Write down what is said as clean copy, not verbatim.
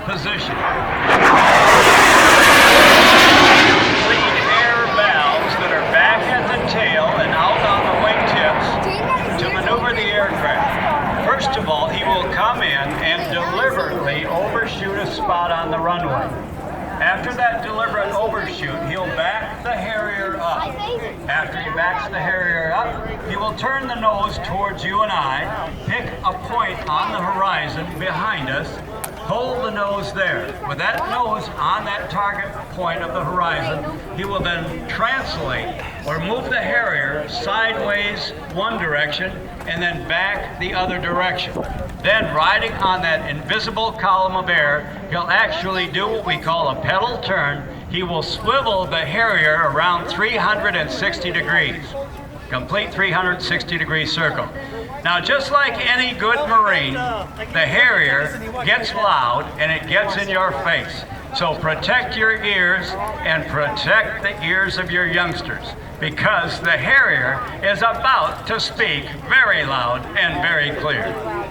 position. Lead air valves that are back at the tail and out on the wingtips to maneuver the aircraft. First of all, he will come in and deliberately overshoot a spot on the runway. After that deliberate overshoot, he'll back the Harrier up. After he backs the Harrier up, he will turn the nose towards you and I, pick a point on the horizon behind us, hold the nose there. With that nose on that target point of the horizon, he will then translate or move the Harrier sideways one direction and then back the other direction. Then, riding on that invisible column of air, he'll actually do what we call a pedal turn. He will swivel the Harrier around 360 degrees. Complete 360-degree circle. Now, just like any good Marine, the Harrier gets loud and it gets in your face. So protect your ears and protect the ears of your youngsters, because the Harrier is about to speak very loud and very clear.